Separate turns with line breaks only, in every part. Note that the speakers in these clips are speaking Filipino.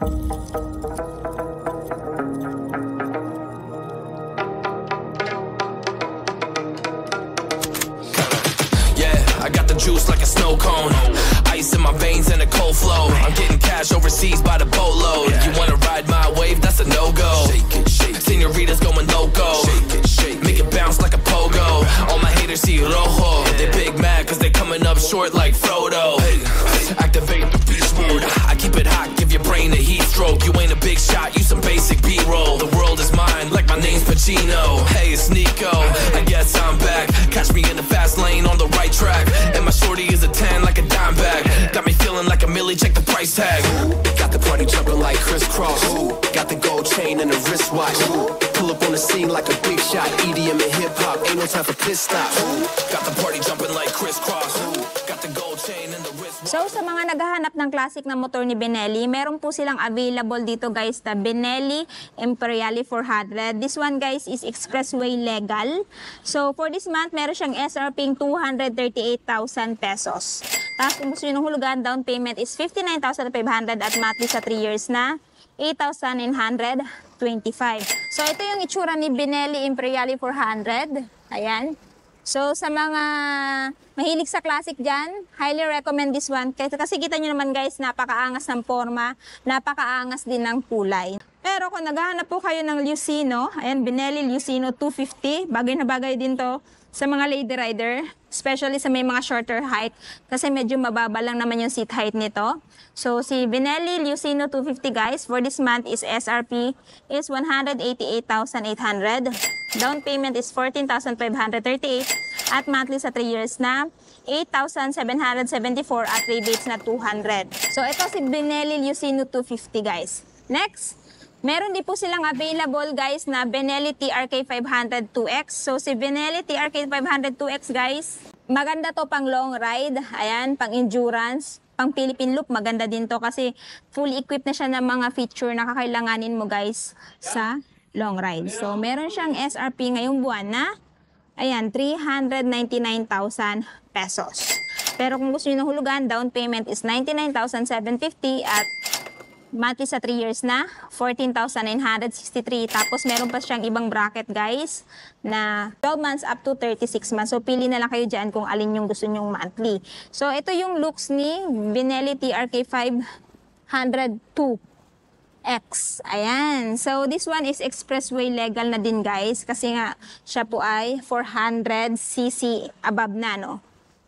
I got the juice like a snow cone. Ice in my veins and a cold flow. I'm getting cash overseas by the boatload. You wanna ride my wave? That's a no-go. Señoritas going loco. Make it bounce like a pogo. All my haters see rojo. They big mad cause they coming up short like Frodo. Activate the beast mode. I keep it hot, give your brain a heat stroke. You ain't a big shot, you some basic B-roll. The world is mine like my name's Pacino. Hey, it's Nico, I guess I'm back. Catch me in the fast lane on the right track. And my shorty is a 10 like a dime bag. Got me feeling like a milli, check the price tag. Got the party jumping like crisscross. Got the gold chain and the wristwatch. Pull up on the scene like a big shot. EDM and hip-hop, ain't no time for pit stops. Got the party jumping like crisscross. Got the gold chain and the wristwatch.
So sa mga naghahanap ng classic na motor ni Benelli, meron po silang available dito guys na Benelli Imperiale 400. This one guys is expressway legal. So for this month, meron siyang SRP 238,000 pesos. Tapos kung gusto nyo ng hulugan, down payment is 59,500 at monthly sa 3 years na 8,925. So ito yung itsura ni Benelli Imperiale 400. Ayan. So sa mga mahilig sa classic dyan, highly recommend this one. Kasi kita nyo naman guys, napakaangas ng forma, napakaangas din ng kulay. Pero kung naghahanap po kayo ng Lucino, ayan, Benelli Lucino 250, bagay na bagay din to sa mga lady rider, especially sa may mga shorter height, kasi medyo mababa lang naman yung seat height nito. So si Benelli Lucino 250 guys, for this month is SRP is 188,800. Down payment is 14,538 at monthly sa 3 years na 8,774 at rebates na 200. So ito si Benelli Lucino 250 guys. Next, meron din po silang available guys na Benelli TRK 500 2X. So si Benelli TRK 500 2X guys, maganda to pang long ride, ayan, pang endurance, pang Philippine loop, maganda din to kasi fully equipped na siya ng mga feature na kakailanganin mo guys sa long ride. So meron siyang SRP ngayong buwan na, ayan, 399,000 pesos. Pero kung gusto nyo ng hulugan, down payment is 99,750 at monthly sa 3 years na 14,963. Tapos meron pa siyang ibang bracket guys na 12 months up to 36 months. So pili na lang kayo dyan kung alin yung gusto nyong monthly. So ito yung looks ni Benelli TRK 500 2X. Ayan. So this one is expressway legal na din guys. Kasi nga siya po ay 400cc above na, no?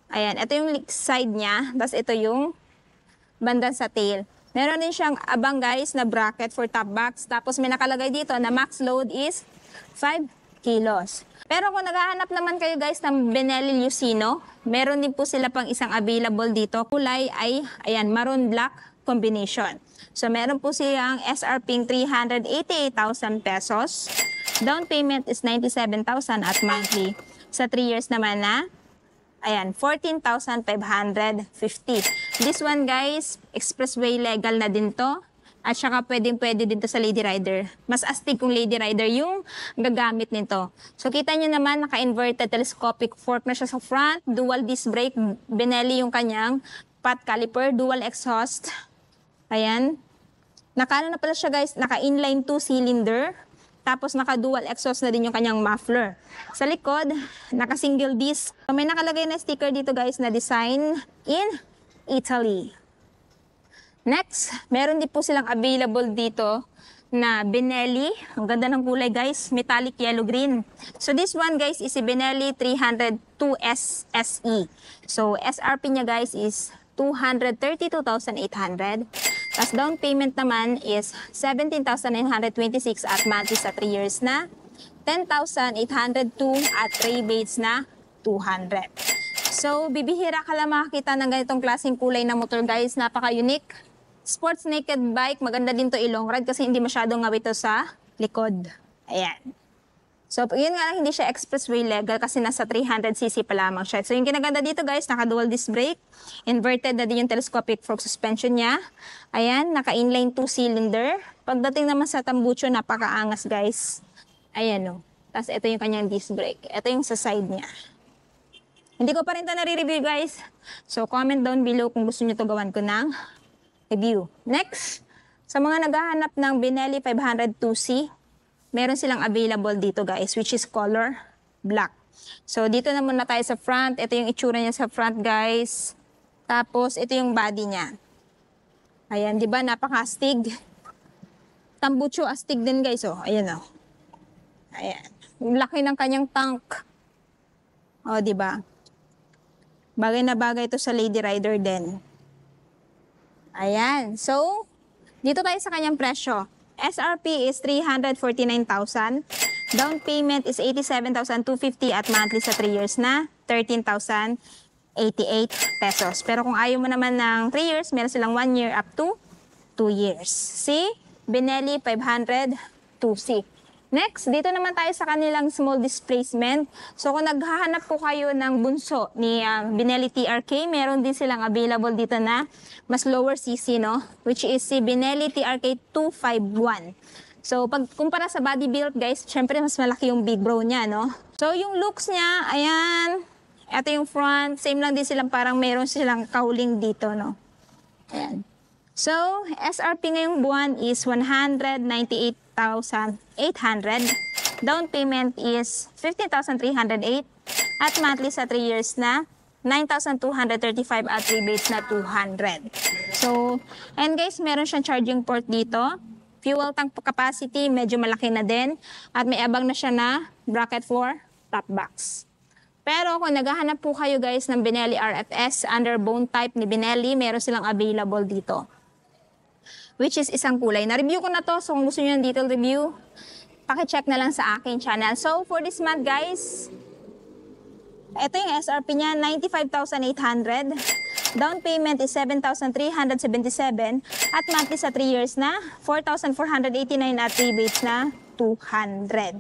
Ayan. Ito yung side niya. Tapos ito yung banda sa tail. Meron din siyang abang guys na bracket for top box. Tapos may nakalagay dito na max load is 5 kilos. Pero kung naghahanap naman kayo guys ng Benelli Lucino, meron din po sila pang isang available dito. Kulay ay, ayan, maroon black combination. So meron po silang SRP 388,000 pesos. Down payment is 97,000 at monthly. Sa 3 years naman na, ayan, 14,550. This one guys, expressway legal na din to. At saka pwede din to sa lady rider. Mas astig kung lady rider yung gagamit nito. So kita nyo naman, naka-inverted telescopic fork na siya sa front. Dual disc brake, Benelli yung kanyang pot caliper, dual exhaust. Ayan. Naka-ano na pala siya guys, naka-inline 2-cylinder. Tapos naka-dual exhaust na din yung kanyang muffler. Sa likod, naka-single disc. So, may nakalagay na sticker dito guys na design in Italy. Next, meron din po silang available dito na Benelli. Ang ganda ng kulay guys, metallic yellow-green. So this one guys is si Benelli 302 SE. So SRP niya guys is 232,800. Tapos down payment naman is 17,926 at monthly sa 3 years na 10,802 at rebates na 200. So bibihira ka lang makakita ng ganitong klaseng kulay na motor guys, napaka-unique. Sports naked bike, maganda din to i-long ride kasi hindi masyadong ngawit to sa likod. Ayan. So, yun nga lang, hindi siya expressway legal kasi nasa 300cc pa lamang siya. So, yung kinaganda dito guys, naka-dual disc brake. Inverted na din yung telescopic fork suspension niya. Ayan, naka-inline 2-cylinder. Pagdating naman sa tambucho, napakaangas guys. Ayan o. Tapos, ito yung kanyang disc brake. Ito yung sa side niya. Hindi ko pa rin ito nare-review guys. So, comment down below kung gusto nyo ito gawan ko ng review. Next, Sa mga naghahanap ng Benelli 500 2C, meron silang available dito guys, which is color black. So dito na muna tayo sa front. Ito yung itsura niya sa front guys. Tapos ito yung body niya. Ayan, di ba? Napaka-astig. Tambucho astig din guys, oh. Ayan, oh. Ayan. Laki ng kanyang tank. Oh, di ba? Bagay na bagay ito sa Lady Rider din. Ayan. So, dito tayo sa kanyang presyo. SRP is 349,000. Down payment is 87,250 at monthly sa 3 years na 13,088 pesos. Pero kung ayaw mo naman ng 3 years, meron silang 1 year up to 2 years. See? Benelli 500 2C. Next, dito naman tayo sa kanilang small displacement. So kung naghahanap po kayo ng bunso ni Benelli TRK, meron din silang available dito na mas lower CC, no? Which is si Benelli TRK 251. So pag kumpara sa body build guys, syempre mas malaki yung big bro niya, no? So yung looks niya, ayan. Ito yung front, same lang din silang parang meron silang kauling dito, no? Ayan. So, SRP ngayong buwan is 198,800. Down payment is 15,308. At monthly sa 3 years na 9,235 at rebates na 200. So, and guys, meron siyang charging port dito. Fuel tank capacity, medyo malaki na din. At may abang na siya na bracket for top box. Pero kung naghahanap po kayo guys ng Benelli RFS under bone type ni Benelli, meron silang available dito. Which is isang kulay. Na-review ko na to, so kung gusto nyo ng detailed review, pakicheck na lang sa aking channel. So, for this month, guys, ito yung SRP niya, 95,800. Down payment is 7,377. At monthly sa 3 years na, 4,489 at rebates na 200.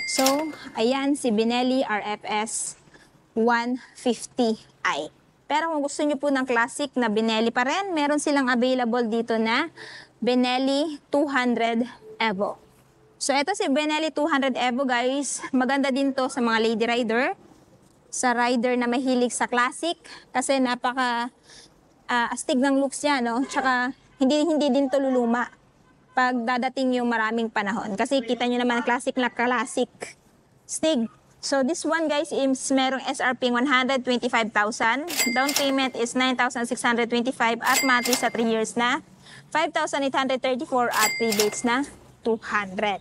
So, ayan si Benelli RFS 150i. Pero kung gusto nyo po ng classic na Benelli pa rin, meron silang available dito na Benelli 200 Evo. So ito si Benelli 200 Evo guys, maganda din to sa mga lady rider, sa rider na mahilig sa classic, kasi napaka astig ng looks niya, no? Tsaka hindi din to luluma pag dadating yung maraming panahon. Kasi kita nyo naman classic na classic stig. So this one guys is merong SRP 125,000. Down payment is 9,625 at monthly sa 3 years na 5,834 at rebates na 200.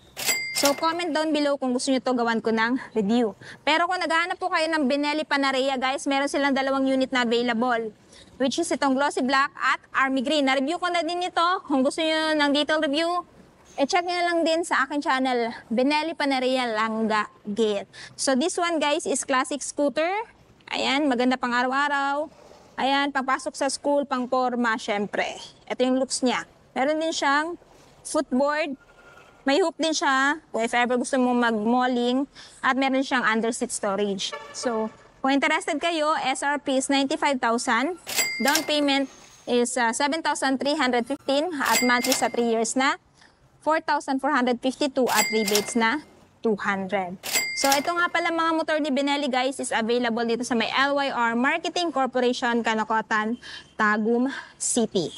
So comment down below kung gusto nyo to gawan ko ng review. Pero kung naghahanap po kayo ng Benelli Panarea guys, meron silang 2 unit na available. Which is itong glossy black at army green. Na-review ko na din ito. Kung gusto nyo ng detailed review, check nyo lang din sa aking channel, Benelli Panarea Langga Gate. So this one guys is classic scooter. Ayan, maganda pang araw-araw. Ayan, papasok sa school, pang forma, syempre. Ito yung looks niya. Meron din siyang footboard. May hoop din siya, kung if ever gusto mo mag-malling. At meron siyang under-seat storage. So, kung interested kayo, SRP is 95,000. Down payment is 7,315 at monthly sa 3 years na 4,452 at rebates na 200. So ito nga pala mga motor ni Benelli guys is available dito sa may LYR Marketing Corporation, Kanokotan, Tagum City.